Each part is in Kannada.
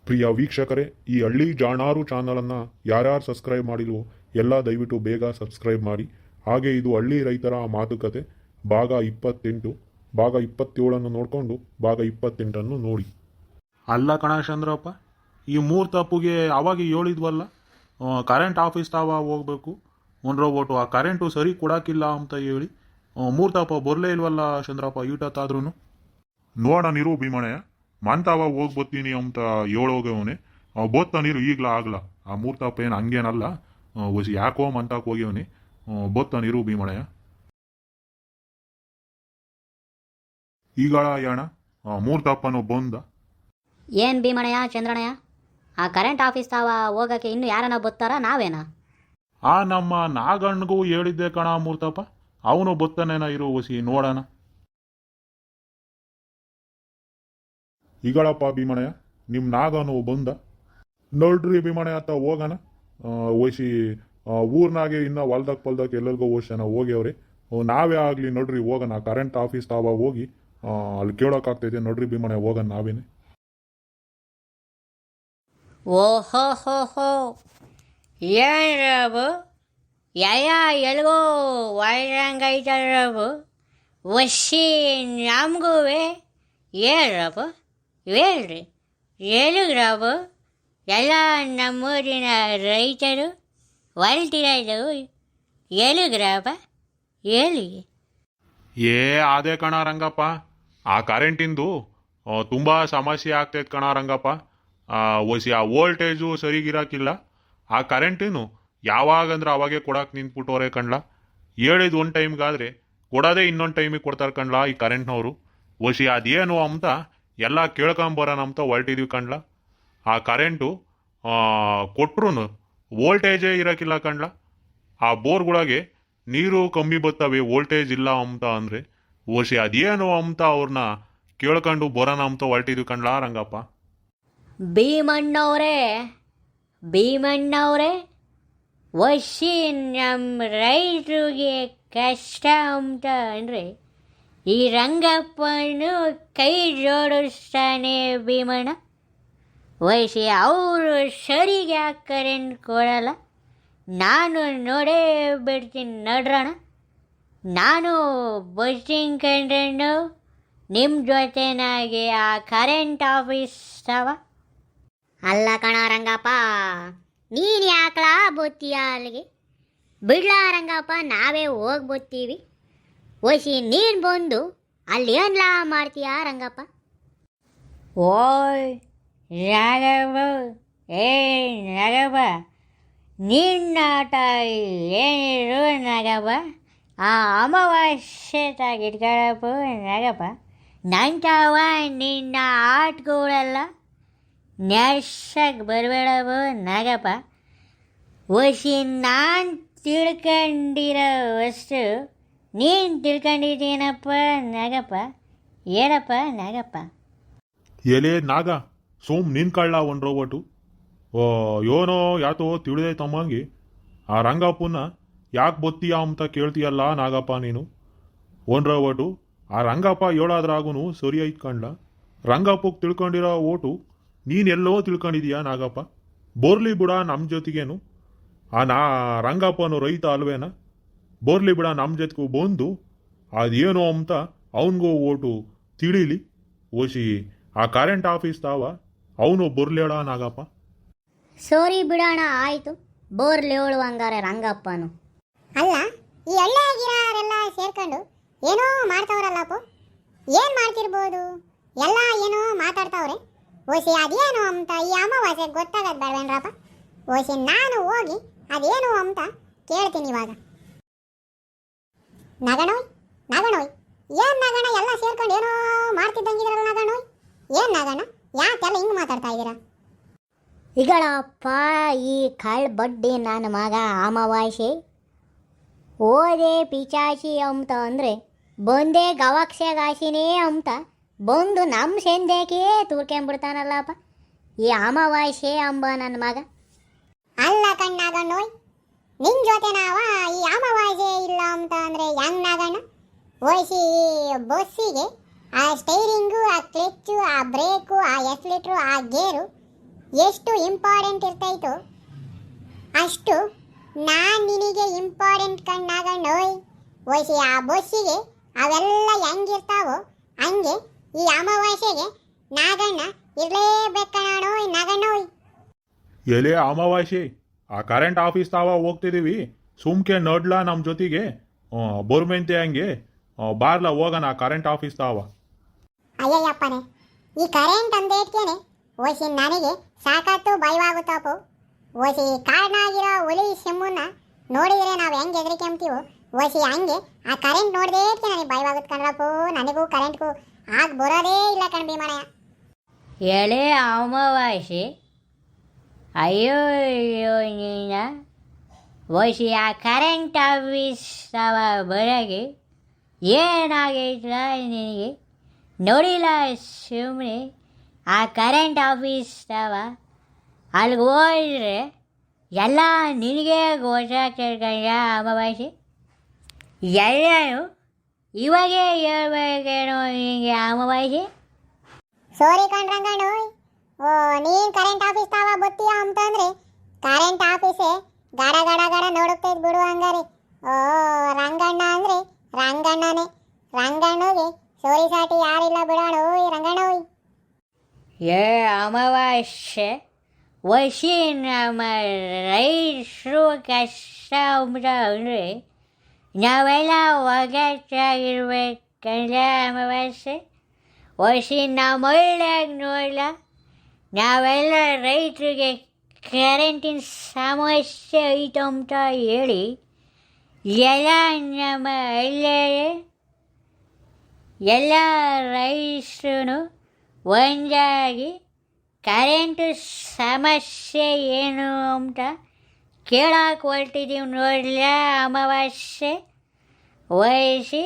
ಪ್ರಿಯ ವೀಕ್ಷಕರೇ, ಈ ಹಳ್ಳಿ ಜಾಣಾರು ಚಾನಲನ್ನು ಯಾರ್ಯಾರು ಸಬ್ಸ್ಕ್ರೈಬ್ ಮಾಡಿಲ್ವೋ ಎಲ್ಲ ದಯವಿಟ್ಟು ಬೇಗ ಸಬ್ಸ್ಕ್ರೈಬ್ ಮಾಡಿ. ಹಾಗೆ ಇದು ಹಳ್ಳಿ ರೈತರ ಮಾತುಕತೆ ಭಾಗ 28, ಭಾಗ 27 ನೋಡಿಕೊಂಡು ಭಾಗ 28 ನೋಡಿ. ಅಲ್ಲ ಕಣ ಚಂದ್ರಪ್ಪ, ಈ ಮೂರು ತಪ್ಪುಗೆ ಅವಾಗ ಹೇಳಿದ್ವಲ್ಲ, ಕರೆಂಟ್ ಆಫೀಸ್ ತಾವ ಹೋಗ್ಬೇಕು ಓಟು ಆ ಕರೆಂಟು ಸರಿ ಕೊಡಾಕಿಲ್ಲ ಅಂತ ಹೇಳಿ ಮೂರು ತಪ್ಪ ಬರಲೇ ಇಲ್ವಲ್ಲ ಚಂದ್ರಪ್ಪ ಈಟತ್ತಾದ್ರೂ. ನೋಡ ನೀರು ಭೀಮಣಯ್ಯ, ಮಂತಾವ ಹೋಗಿ ಬರ್ತೀನಿ ಅಂತ ಹೇಳೋಗವನೆ ಬೋತ್ತ ನೀರು ಈಗ್ಲ ಆಗ್ಲ. ಆ ಮೂರು ತಪ್ಪ ಏನು ಹಂಗೇನಲ್ಲ, ಯಾಕೋ ಮಂತಾಕ್ ಹೋಗ್ಯವನಿ ಬೋತ್ತ ನೀರು ಭೀಮಣಯ್ಯ. ಈಗಳ ಯಾಣ ಮೂರು ತಪ್ಪನು ಬಂದ. ಏನು ಭೀಮಣಯ್ಯ ಚಂದ್ರಣ್ಣಯ್ಯ, ಆ ಕರೆಂಟ್ ಆಫೀಸ್ ತಾವ ಹೋಗಕ್ಕೆ ಇನ್ನು ಯಾರನ್ನ ಬತ್ತಾರ ನಾವೇನಾ? ಆ ನಮ್ಮ ನಾಗಣ್ಣಗೂ ಹೇಳಿದ್ದೆ ಕಣ ಮೂರ್ತಪ್ಪ, ಅವನು ಬತ್ತಾನೇನ ಇರು ಹೊಸಿ ನೋಡೋಣ. ಈಗಳಪ್ಪ ಭೀಮಣಯ್ಯ, ನಿಮ್ಮ ನಾಗನು ಬಂದ ನೋಡ್ರಿ ಭೀಮಣಯ್ಯ ಅಂತ ಹೋಗೋಣ. ಓಸಿ ಊರ್ನಾಗೆ ಇನ್ನ ಹೊಲ್ದಕ್ ಪಲ್ದಕ್ ಎಲ್ಲರಿಗೂ ಓಸನ ಹೋಗ್ಯವ್ರಿ. ನಾವೇ ಆಗಲಿ ನೋಡ್ರಿ ಹೋಗೋಣ, ಕರೆಂಟ್ ಆಫೀಸ್ ತಾವ ಹೋಗಿ ಅಲ್ಲಿ ಕೇಳೋಕ್ಕಾಗ್ತೈತೆ ನೋಡ್ರಿ ಭೀಮಣಯ್ಯ, ಹೋಗೋಣ ನಾವೇನೆ. ಓಹೋ ಹೋ ಹೋ, ಏನ್ರಬು ಎಲ್ಲ ಎಲ್ಗೋ ಒಳ್ರಂಗೈತರಬು ವಸಿ ನಮಗೂ ಹೇಳ್ರಬು ಹೇಳ್ರಿ ಎಲ್ಲಿಗ್ರಬು ಎಲ್ಲ ನಮ್ಮೂರಿನ ರೈತರು ಹೊಲ್ತಿರೋದು ಎಲ್ಲಿಗ್ರಬ ಎಲ್ಲಿಗೆ? ಅದೇ ಕಣ ರಂಗಪ್ಪ, ಆ ಕರೆಂಟಿಂದು ತುಂಬ ಸಮಸ್ಯೆ ಆಗ್ತೈತೆ ಕಣ ರಂಗಪ್ಪ. ಹೊಸಿ ಆ ವೋಲ್ಟೇಜು ಸರಿಗಿರಾಕಿಲ್ಲ. ಆ ಕರೆಂಟೇನು ಯಾವಾಗಂದ್ರೆ ಅವಾಗೆ ಕೊಡಕ್ಕೆ ನಿಂತ್ಬಿಟ್ಟವ್ರೆ ಕಣ್ಲ. ಹೇಳಿದ್ ಒಂದು ಟೈಮ್ಗಾದ್ರೆ ಕೊಡೋದೇ ಇನ್ನೊಂದು ಟೈಮಿಗೆ ಕೊಡ್ತಾರೆ ಕಣ್ಲ ಈ ಕರೆಂಟ್ನವರು. ಹೊಸಿ ಅದೇನು ಅಂತ ಎಲ್ಲ ಕೇಳ್ಕೊಂಬರೋಣ ಅಂತ ಹೊರಟಿದ್ವಿ ಕಣ್ಲ. ಆ ಕರೆಂಟು ಕೊಟ್ರು ವೋಲ್ಟೇಜೇ ಇರೋಕ್ಕಿಲ್ಲ ಕಣ್ಲ. ಆ ಬೋರ್ಗಳಿಗೆ ನೀರು ಕಮ್ಮಿ ಬರ್ತವೆ ವೋಲ್ಟೇಜ್ ಇಲ್ಲ ಅಂತ ಅಂದರೆ. ಹೊಸಿ ಅದೇನು ಅಂತ ಅವ್ರನ್ನ ಕೇಳ್ಕೊಂಡು ಬರೋಣ ಅಂತ ಹೊರಟಿದ್ವಿ ಕಣ್ಲ ರಂಗಪ್ಪ. ಭೀಮಣ್ಣವ್ರೆ ವಸಿ ನಮ್ಮ ರೈತರಿಗೆ ಕಷ್ಟ ಅಂತ ಅಂದರೆ ಈ ರಂಗಪ್ಪನು ಕೈ ಜೋಡಿಸ್ತಾನೆ ಭೀಮಣ್ಣ. ವಸಿ ಅವರು ಸರಿಗೆ ಕರೆಂಟ್ ಕೊಡಲ್ಲ, ನಾನು ನೋಡೇ ಬಿಡ್ತೀನಿ ನಡ್ರಣ. ನಾನು ಬರ್ತೀನಿ ಕಂಡ್ರಣ್ಣು ನಿಮ್ಮ ಜೊತೆನಾಗೆ ಆ ಕರೆಂಟ್ ಆಫೀಸ್ ತವ. ಅಲ್ಲ ಕಣ ರಂಗಪ್ಪ, ನೀನು ಯಾಕಲ ಬತ್ತೀಯ ಅಲ್ಲಿಗೆ? ಬಿಡ್ಲಾ ರಂಗಪ್ಪ, ನಾವೇ ಹೋಗಿ ಬರ್ತೀವಿ. ಒಸಿ ನೀನು ಬಂದು ಅಲ್ಲಿ ಏನ್ಲ ಮಾಡ್ತೀಯ ರಂಗಪ್ಪ? ಓಯ್ ರಾಘವ, ನಗವ ನಿನ್ನಾಟ ಏನಿರು ನಗವ. ಆ ಅಮಾವಾಸ್ಯೆ ತಾಗಿಟ್ಕೊಳಪ್ಪ ನಗಪ್ಪ. ನಂತವ ನಿನ್ನ ಆಟಗಳೆಲ್ಲ ನೆಡ್ಸಕ್ಕೆ ಬರಬೇಡವ ನಗಪ್ಪ. ಒಸಿ ನಾನು ತಿಳ್ಕೊಂಡಿರೋ ವಸ್ತು ನೀನು ತಿಳ್ಕೊಂಡಿದ್ದೀನಪ್ಪ ನಗಪ್ಪ. ಏನಪ್ಪ ನಗಪ್ಪ? ಎಲೆ ನಾಗ, ಸೋಮ್ ನಿನ್ ಕಳ್ಳ ಒಂದು ರೋಬೋಟು. ಏನೋ ಯಾತೋ ತಿಳಿದೆ ತಮ್ಮಂಗೆ ಆ ರಂಗಪ್ಪನ ಯಾಕೆ ಬತ್ತೀಯ ಅಂತ ಕೇಳ್ತೀಯಲ್ಲ ನಾಗಪ್ಪ ನೀನು. ಒಂದು ರೋಬೋಟು ಆ ರಂಗಪ್ಪ ಹೇಳೋದ್ರಾಗೂ ಸರಿ ಐತ್ ಕಣ್ಲ. ರಂಗಪ್ಪಗೆ ತಿಳ್ಕೊಂಡಿರೋ ಓಟು ನೀನೆಲ್ಲೋ ತಿಳ್ಕೊಂಡಿದೀಯ ನಾಗಪ್ಪ. ಬೋರ್ಲಿ ಬಿಡ ನಮ್ಮ ಜೊತೆಗೇನು. ಆ ರಂಗಪ್ಪನು ರೈತ ಅಲ್ವೇನ? ಬೋರ್ಲಿ ಬಿಡ ನಮ್ಮ ಜೊತೆಗೂ ಬಂದು ಅದೇನು ಅಂತ ಅವನಿಗೂ ಓಟು ತಿಳಿಲಿ. ಓಸಿ ಆ ಕರೆಂಟ್ ಆಫೀಸ್ ತಾವ ಅವನು ಬರ್ಲೇಳ ನಾಗಪ್ಪ. ಸೋರಿ ಬಿಡೋಣ, ಆಯಿತು. ಬೋರ್ಲಿ ಹೇಳುವಂಗಾರೆ ರಂಗಪ್ಪನು. ಅಲ್ಲ, ಈ ಹಳ್ಳಿಯಾಗಿರೋರೆಲ್ಲ ಸೇರ್ಕೊಂಡು ಏನೋ ಮಾಡ್ತಾವ್ರಲ್ಲಪ್ಪ. ಏನು ಮಾಡ್ತಿರ್ಬೋದು? ಎಲ್ಲ ಏನೋ ಮಾತಾಡ್ತಾವ್ರೆ. ಓಸಿ ಅದೇನು ಅಂತ ಈ ಅಮಾವಾಸ್ಯೆಗೆ ಗೊತ್ತಾಗದು ಬೇಡವೇನ್ರಪ್ಪ? ಓಸಿ ನಾನು ಹೋಗಿ ಅದೇನು ಅಂತ ಕೇಳ್ತೀನಿ ಇವಾಗ. ನಗಣೋಯ್ ಏನು ನಗಣ, ಎಲ್ಲ ಸೇರ್ಕೊಂಡು ಏನೋ ಮಾಡ್ತಿದ್ದಂಗಿದ್ರಲ್ಲ ನಗಣೋಯ್. ಏನು ನಗಣ, ಯಾಕೆಲ್ಲ ಹಿಂಗೆ ಮಾತಾಡ್ತಾ ಇದ್ದೀರಾ? ಈಗಳಪ್ಪ ಈ ಬಡ್ಡಿ ನನ್ನ ಮಗ ಅಮಾವಾಸ್ಯೆ ಓದೆ ಪಿಚಾಚಿ ಅಂತ ಅಂದರೆ ಬಂದೇ ಗವಾಕ್ಷಗಾಸಿನೇ ಅಂತ ಬಂದು ನಮ್ಮ ಸೆಂದೇಕೆ ತೂರ್ಕೊಂಬಿಡ್ತಾನಲ್ಲಪ್ಪ ಈ ಅಮಾವಾಸ್ಯೆ ಅಂಬ ನನ್ನ ಮಗ. ಅಲ್ಲ ಕಣ್ಣಾಗಣ್ಣೋಯ್, ನಿನ್ನ ಜೊತೆ ನಾವ ಈ ಅಮಾವಾಸ್ಯೆ ಇಲ್ಲ ಅಂತ ಅಂದರೆ ಹೆಂಗ್ ನಾಗಣ್ಣ? ಓಯ್ಸಿ ಬಸ್ಸಿಗೆ ಆ ಸ್ಟೈರಿಂಗು, ಆ ಕ್ಲಚ್ಚು, ಆ ಬ್ರೇಕು, ಆ ಎಕ್ಸ್ಲೇಟ್ರು, ಆ ಗೇರು ಎಷ್ಟು ಇಂಪಾರ್ಟೆಂಟ್ ಇರ್ತೈತೋ ಅಷ್ಟು ನಾನ್ ನಿನಗೆ ಇಂಪಾರ್ಟೆಂಟ್ ಕಣ್ಣಾಗಣ್ಣೋಯ್. ಓಸಿ ಆ ಬಸ್ಸಿಗೆ ಅವೆಲ್ಲ ಹೆಂಗಿರ್ತಾವೋ ಹಂಗೆ ಈ ಅಮಾವಾಸ್ಯೆಗೆ ನಾಗಣ್ಣ ಇರ್ಲೇಬೇಕಣ್ಣೋಯ್ ನಾಗಣ್ಣೋಯ್. ಎಲೆ ಅಮಾವಾಸ್ಯೆ, ಆ ಕರೆಂಟ್ ಆಫೀಸ್ ತಾವ ಹೋಗ್ತಿದೀವಿ, ಸುಮ್ಕೆ ನೋಡ್ಲಾ ನಮ್ಮ ಜೊತೆಗೆ ಬೋರ್ಮೆಂತೆ ಹಂಗೆ ಬಾರ್ಲ ಹೋಗೋಣ ಕರೆಂಟ್ ಆಫೀಸ್ ತಾವ. ಅಯ್ಯಯ್ಯಪ್ಪನೇ, ಈ ಕರೆಂಟ್ ಅಂದೇಟ್ಕೇನೆ ಓಸಿ ನನಗೆ ಸಾಕತ್ತು ಭಯವಾಗುತ್ತಪ್ಪು. ಓಸಿ ಕಾಡ್ನಾಗಿರೋ ಹುಲಿ ಸಿಮ್ಮನ್ನ ನೋಡಿದ್ರೆ ನಾವು ಹೆಂಗೆ ಹೆದರಿಕೆಂಬ್ತೀವೋ ಓಸಿ ಹಂಗೆ ಆ ಕರೆಂಟ್ ನೋಡ್ದೇಟ್ಕೆ ನನಗೆ ಭಯವಾಗುತ್ತೆ ಕಣ್ರಪ್ಪು. ನನಗೂ ಕರೆಂಟ್ಗೂ ಆಗ ಬರೋದೇ ಇಲ್ಲ ಕಣ್ ಭೀಮಣ್ಣಯ್ಯ. ಎಳೆ ಅಮಾವಾಸ್ಯೆ, ಅಯ್ಯೋ ಅಯ್ಯೋ ನೀನ ಓಸಿ ಆ ಕರೆಂಟ್ ಆಫೀಸ್ ತಾವ ಬರೋಗೆ ಏನಾಗೈತ ನಿನಗೆ? ನೋಡಿಲ್ಲ ಸುಮ್ಮನೆ ಆ ಕರೆಂಟ್ ಆಫೀಸ್ ತಾವ ಅಲ್ಲಿಗೆ ಹೋದ್ರೆ ಎಲ್ಲ ನಿನಗೆ ಗೊತ್ತಾಗ್ತಿರ್ಕಂಡ ಅಮಾವಾಸ್ಯೆ. ಎಲ್ಲರೂ ಇವಾಗೇ ಹೇಳ್ಬೇಕೇನೋ ನಿನಗೆ ಅಮಾವಾಸ್ಯೆ. ಸೋರಿ ಕಣ್ರಂಗಣ್ಣೋಯ್, ಓ ನೀನ್ ಕರೆಂಟ್ ಆಫೀಸ್ ತಾವ ಬತ್ತೀಯ ಅಂತಂದ್ರೆ ಕರೆಂಟ್ ಆಫೀಸೇ ಗಡ ಗಡ ಗಡ ನೋಡುತ್ತೈತ್ ಬಿಡು ಹಂಗಾರೆ. ಓ ರಂಗಣ್ಣ ಅಂದ್ರೆ ರಂಗಣ್ಣನೇ, ರಂಗಣ್ಣಗೆ ಸೋರಿ ಸಾಟಿ ಯಾರಿಲ್ಲ ಬಿಡೋಣೋಯ್ ರಂಗಣ್ಣೋಯ್. ಏ ಅಮಾವಾಸ್ಯೆ, ವಸಿ ನಮ್ಮ ರೈತರು ಕಷ್ಟ ಅಂದರೆ ನಾವೆಲ್ಲ ಒಗ್ಗಟ್ಟಾಗಿರ್ಬೇಕಂದ್ರೆ ಅಮಾವಾಸ್ಯೆ. ವಸಿ ನಮ್ಮೊಳ್ಳೆಯಾಗ ನೋಡಲ್ಲ, ನಾವೆಲ್ಲ ರೈತರಿಗೆ ಕರೆಂಟಿನ ಸಮಸ್ಯೆ ಐತೆ ಅಂತ ಹೇಳಿ ಎಲ್ಲ ನಮ್ಮ ಹಳ್ಳಿಯ ಎಲ್ಲ ರೈತರು ಒಂದಾಗಿ ಕರೆಂಟು ಸಮಸ್ಯೆ ಏನು ಅಂತ ಕೇಳಕ್ಕೆ ಹೊರಟಿದ್ದೀವಿ ನೋಡಲ ಅಮಾವಾಸ್ಯೆ. ವಹಿಸಿ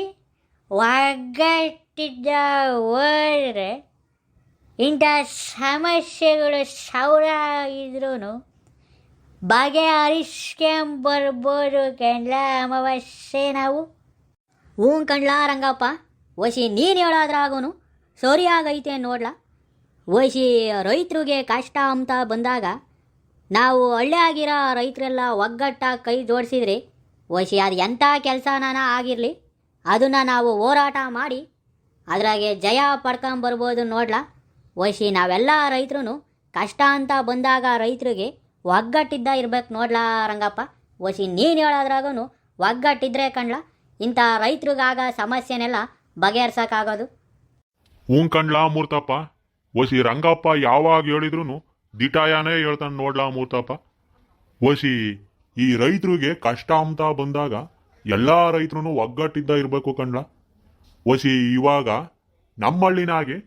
ಒಗ್ಗಟ್ಟಿದ್ದ ಹೋದರೆ ಇಂಥ ಸಮಸ್ಯೆಗಳು ಸಾವಿರ ಇದ್ರೂ ಬಗೆಹರಿಸ್ಕೊಂಬರ್ಬೋದು ಕಣ್ಲ ಅಮಾವಾಸ್ಯೆ ನಾವು. ಹ್ಞೂ ಕಣ್ಲ ರಂಗಪ್ಪ, ವಸಿ ನೀನು ಹೇಳೋದ್ರಾಗೂ ಸರಿಯಾಗೈತೆ ನೋಡ್ಲ. ವಸಿ ರೈತರಿಗೆ ಕಷ್ಟ ಅಂತ ಬಂದಾಗ ನಾವು ಹಳ್ಳಿಯಾಗಿರೋ ರೈತರೆಲ್ಲ ಒಗ್ಗಟ್ಟಾಗಿ ಕೈ ಜೋಡಿಸಿದ್ರೆ ವಸಿ ಅದು ಎಂಥ ಕೆಲಸನ ಆಗಿರಲಿ ಅದನ್ನು ನಾವು ಹೋರಾಟ ಮಾಡಿ ಅದ್ರಾಗೆ ಜಯ ಪಡ್ಕೊಂಬರ್ಬೋದು ನೋಡ್ಲ. ವಸಿ ನಾವೆಲ್ಲ ರೈತರು ಕಷ್ಟ ಅಂತ ಬಂದಾಗ ರೈತರಿಗೆ ಒಗ್ಗಟ್ಟಿದ್ದ ಇರ್ಬೇಕು ನೋಡ್ಲ ರಂಗಪ್ಪ. ವಸಿ ನೀನು ಹೇಳೋದ್ರಾಗೂ ಒಗ್ಗಟ್ಟಿದ್ರೆ ಕಣ್ಲ ಇಂಥ ರೈತರಿಗಾಗ ಸಮಸ್ಯೆನೆಲ್ಲ ಬಗೆಹರ್ಸೋಕ್ಕಾಗೋದು. ಹ್ಞೂ ಕಣ್ಲಾ ಮೂರ್ತಪ್ಪ, ವಸಿ ರಂಗಪ್ಪ ಯಾವಾಗ ಹೇಳಿದ್ರು ದಿಟಾಯನೇ ಹೇಳ್ತಾನೆ ನೋಡ್ಲಾ ಮೂರ್ತಪ್ಪ. ವಸಿ ಈ ರೈತರಿಗೆ ಕಷ್ಟ ಅಂತ ಬಂದಾಗ ಎಲ್ಲ ರೈತರು ಒಗ್ಗಟ್ಟಿದ್ದ ಇರಬೇಕು ಕಣ್ಲ. ವಸಿ ಇವಾಗ ನಮ್ಮಳ್ಳಿನಾಗೆ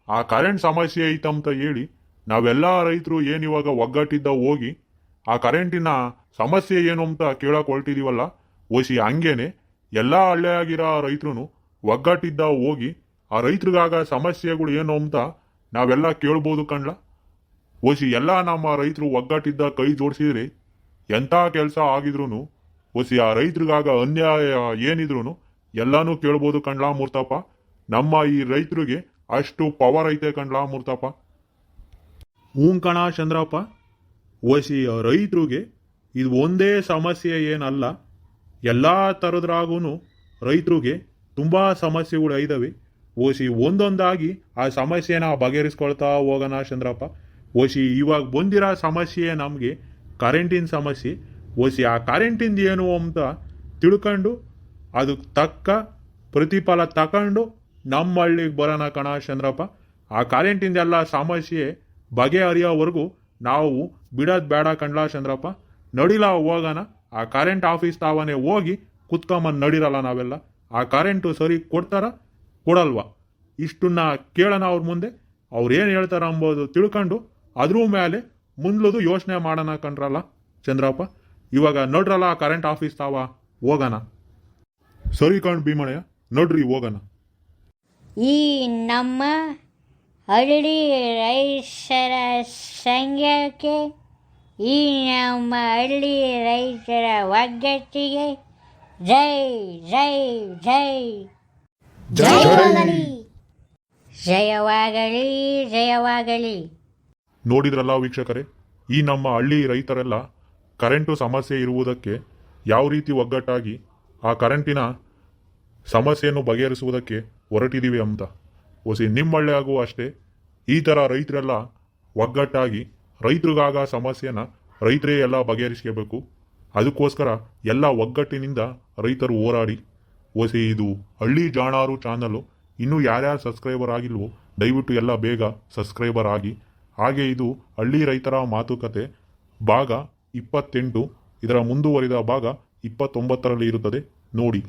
ಆ ಕರೆಂಟ್ ಸಮಸ್ಯೆ ಐತಂತ ಹೇಳಿ ನಾವೆಲ್ಲ ರೈತರು ಏನಿವಾಗ ಒಗ್ಗಟ್ಟಿದ್ದ ಹೋಗಿ ಆ ಕರೆಂಟಿನ ಸಮಸ್ಯೆ ಏನು ಅಂತ ಕೇಳಕ್ಕೆ ಹೊರಟಿದೀವಲ್ಲ, ವಸಿ ಹಂಗೇನೆ ಎಲ್ಲ ಹಳ್ಳಿಯಾಗಿರೋ ರೈತರು ಒಗ್ಗಟ್ಟಿದ್ದ ಹೋಗಿ ಆ ರೈತರಿಗಾಗ ಸಮಸ್ಯೆಗಳು ಏನು ಅಂತ ನಾವೆಲ್ಲ ಕೇಳ್ಬೋದು ಕಣ್ಲ. ವಸಿ ಎಲ್ಲ ನಮ್ಮ ರೈತರು ಒಗ್ಗಟ್ಟಿದ್ದ ಕೈ ಜೋಡಿಸಿದ್ರೆ ಎಂಥ ಕೆಲಸ ಆಗಿದ್ರು ವಸಿ ಆ ರೈತರಿಗಾಗ ಅನ್ಯಾಯ ಏನಿದ್ರು ಎಲ್ಲಾನು ಕೇಳ್ಬೋದು ಕಣ್ಲಾ ಮೂರ್ತಪ್ಪ. ನಮ್ಮ ಈ ರೈತರಿಗೆ ಅಷ್ಟು ಪವರ್ ಐತೆ ಕಣ್ಲಾ ಮೂರ್ತಪ್ಪ. ಹ್ಞೂ ಕಣ ಚಂದ್ರಪ್ಪ, ವಸಿ ರೈತರಿಗೆ ಇದು ಒಂದೇ ಸಮಸ್ಯೆ ಏನಲ್ಲ, ಎಲ್ಲ ಥರದ್ರಾಗೂ ರೈತರಿಗೆ ತುಂಬ ಸಮಸ್ಯೆಗಳು ಐದವೆ. ಓಸಿ ಒಂದೊಂದಾಗಿ ಆ ಸಮಸ್ಯೆನ ಬಗೆಹರಿಸ್ಕೊಳ್ತಾ ಹೋಗೋಣ ಚಂದ್ರಪ್ಪ. ಓಸಿ ಇವಾಗ ಬಂದಿರೋ ಸಮಸ್ಯೆ ನಮಗೆ ಕರೆಂಟಿನ ಸಮಸ್ಯೆ. ಓಸಿ ಆ ಕರೆಂಟಿಂದ ಏನು ಅಂತ ತಿಳ್ಕೊಂಡು ಅದಕ್ಕೆ ತಕ್ಕ ಪ್ರತಿಫಲ ತಗೊಂಡು ನಮ್ಮ ಹಳ್ಳಿಗೆ ಬರೋಣ ಕಣ ಚಂದ್ರಪ್ಪ. ಆ ಕರೆಂಟಿಂದೆಲ್ಲ ಸಮಸ್ಯೆ ಬಗೆಹರಿಯೋವರೆಗೂ ನಾವು ಬಿಡೋದು ಬೇಡ ಕಣ್ಲಾ ಚಂದ್ರಪ್ಪ. ನಡಿಲ ಹೋಗೋಣ ಆ ಕರೆಂಟ್ ಆಫೀಸ್ ತಾವನೇ ಹೋಗಿ ಕುತ್ಕೊಂಬಂದು ನಡಿರಲ್ಲ ನಾವೆಲ್ಲ. ಆ ಕರೆಂಟು ಸರಿ ಕೊಡ್ತಾರ ಕೊಡಲ್ವಾ ಇಷ್ಟನ್ನ ಕೇಳೋಣ ಅವ್ರ ಮುಂದೆ, ಅವ್ರು ಏನು ಹೇಳ್ತಾರ ಅಂಬೋದು ತಿಳ್ಕೊಂಡು ಅದ್ರ ಮೇಲೆ ಮುಂದ್ಲದು ಯೋಚನೆ ಮಾಡೋಣ ಕಣ್ರಲ್ಲ ಚಂದ್ರಪ್ಪ. ಇವಾಗ ನೋಡ್ರಲ್ಲ ಆ ಕರೆಂಟ್ ಆಫೀಸ್ ತಾವ ಹೋಗೋಣ. ಸರಿ ಕಣ್ ಭೀಮಣ್ಣಯ್ಯ, ನೋಡ್ರಿ ಹೋಗೋಣ. ಈ ನಮ್ಮ ಹಳ್ಳಿ ರೈತರ ಸಂಘಕ್ಕೆ, ಈ ನಮ್ಮ ಹಳ್ಳಿ ರೈತರ ಒಗ್ಗಟ್ಟಿಗೆ ಜೈ ಜೈ ಜೈ ಜಯವಾಗಲಿ, ಜಯವಾಗಲಿ, ಜಯವಾಗಲಿ. ನೋಡಿದ್ರಲ್ಲ ವೀಕ್ಷಕರೇ, ಈ ನಮ್ಮ ಹಳ್ಳಿ ರೈತರೆಲ್ಲ ಕರೆಂಟು ಸಮಸ್ಯೆ ಇರುವುದಕ್ಕೆ ಯಾವ ರೀತಿ ಒಗ್ಗಟ್ಟಾಗಿ ಆ ಕರೆಂಟಿನ ಸಮಸ್ಯೆಯನ್ನು ಬಗೆಹರಿಸುವುದಕ್ಕೆ ಹೊರಟಿದ್ದೀವಿ ಅಂತ. ಹೊಸಿ ನಿಮ್ಮ ಹಳ್ಳಿಯಾಗೂ ಅಷ್ಟೇ ಈ ಥರ ರೈತರೆಲ್ಲ ಒಗ್ಗಟ್ಟಾಗಿ ರೈತರಿಗಾಗ ಸಮಸ್ಯೆನ ರೈತರೇ ಎಲ್ಲ ಬಗೆಹರಿಸ್ಕೋಬೇಕು. ಅದಕ್ಕೋಸ್ಕರ ಎಲ್ಲ ಒಗ್ಗಟ್ಟಿನಿಂದ ರೈತರು ಹೋರಾಡಿ. ಹೊಸಿ ಇದು ಹಳ್ಳಿ ಜಾಣಾರು ಚಾನಲು ಇನ್ನೂ ಯಾರ್ಯಾರು ಸಬ್ಸ್ಕ್ರೈಬರ್ ಆಗಿಲ್ವೋ ದಯವಿಟ್ಟು ಎಲ್ಲ ಬೇಗ ಸಬ್ಸ್ಕ್ರೈಬರ್ ಆಗಿ. ಹಾಗೆ ಇದು ಹಳ್ಳಿ ರೈತರ ಮಾತುಕತೆ ಭಾಗ 28, ಇದರ ಮುಂದುವರಿದ ಭಾಗ 29ರಲ್ಲಿ ಇರುತ್ತದೆ ನೋಡಿ.